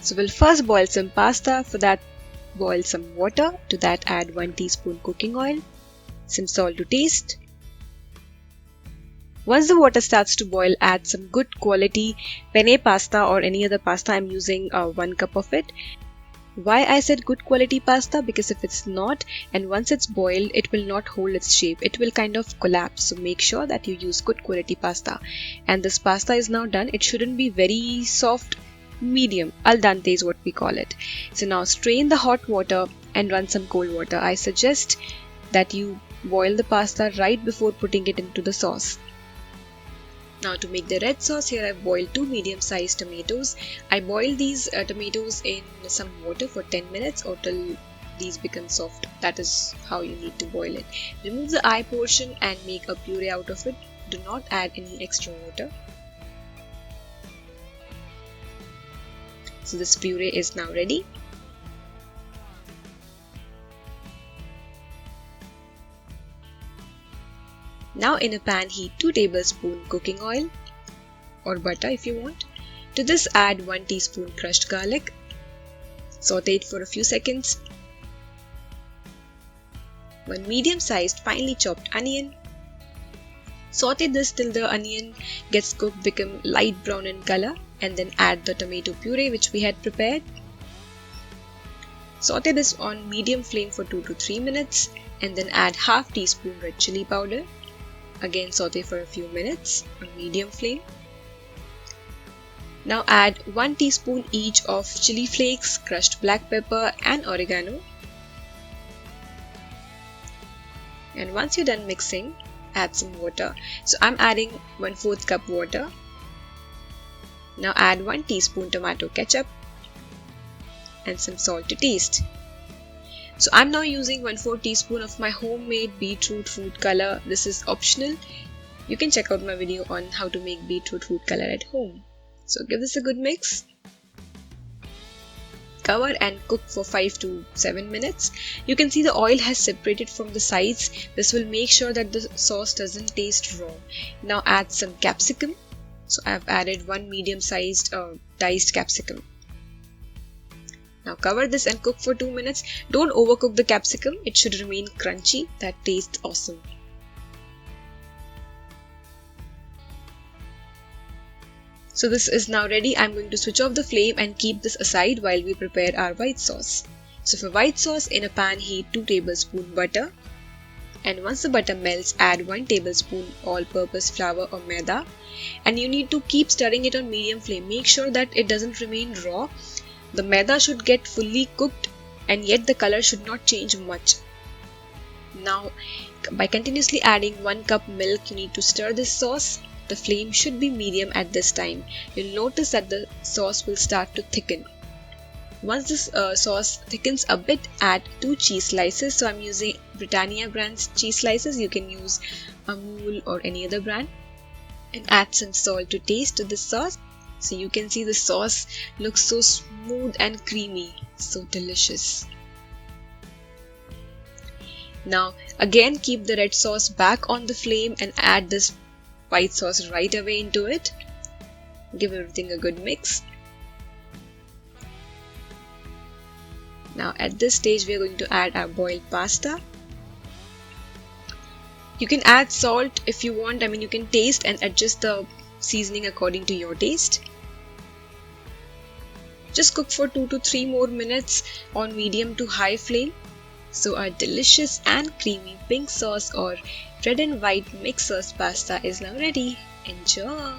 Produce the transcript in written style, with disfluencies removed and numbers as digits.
So we'll first boil some pasta. For that, boil some water. To that, add 1 teaspoon cooking oil, some salt to taste. Once the water starts to boil, add some good quality penne pasta or any other pasta. I'm using 1 cup of it. Why I said good quality pasta? Because if it's not, and once it's boiled, it will not hold its shape. It will kind of collapse. So make sure that you use good quality pasta. And this pasta is now done. It shouldn't be very soft, medium. Al dente is what we call it. So now strain the hot water and run some cold water. I suggest that you boil the pasta right before putting it into the sauce. Now to make the red sauce, here I've boiled 2 medium-sized tomatoes. I boiled these tomatoes in some water for 10 minutes or till these become soft. That is how you need to boil it. Remove the eye portion and make a puree out of it. Do not add any extra water. So this puree is now ready. Now in a pan, heat 2 tablespoons cooking oil or butter if you want. To this, add 1 teaspoon crushed garlic. Saute it for a few seconds. 1 medium-sized finely chopped onion. Saute this till the onion gets cooked, become light brown in color, and then add the tomato puree which we had prepared. Saute this on medium flame for 2 to 3 minutes and then add half teaspoon red chilli powder. Again saute for a few minutes on medium flame. Now add 1 teaspoon each of chili flakes, crushed black pepper and oregano. And once you're done mixing, add some water. So I'm adding 1/4 cup water. Now add 1 teaspoon tomato ketchup and some salt to taste. So I'm now using 1/4 teaspoon of my homemade beetroot food color. This is optional. You can check out my video on how to make beetroot food color at home. So give this a good mix. Cover and cook for 5 to 7 minutes. You can see the oil has separated from the sides. This will make sure that the sauce doesn't taste raw. Now add some capsicum. So I've added 1 medium-sized diced capsicum. Now cover this and cook for 2 minutes. Don't overcook the capsicum. It should remain crunchy. That tastes awesome. So this is now ready. I'm going to switch off the flame and keep this aside while we prepare our white sauce. So for white sauce, in a pan heat 2 tablespoons butter. And once the butter melts, add 1 tablespoon all-purpose flour or maida. And you need to keep stirring it on medium flame. Make sure that it doesn't remain raw. The maida should get fully cooked and yet the color should not change much. Now, by continuously adding 1 cup milk, you need to stir this sauce. The flame should be medium at this time. You'll notice that the sauce will start to thicken. Once this sauce thickens a bit, add 2 cheese slices. So I'm using Britannia brand's cheese slices. You can use Amul or any other brand. And add some salt to taste to this sauce. So you can see the sauce looks so smooth and creamy, so delicious. Now again keep the red sauce back on the flame and add this white sauce right away into it. Give everything a good mix. Now at this stage we are going to add our boiled pasta. You can add salt if you want. You can taste and adjust the seasoning according to your taste. Just cook for 2 to 3 more minutes on medium to high flame. So our delicious and creamy pink sauce or red and white mixed sauce pasta is now ready. Enjoy!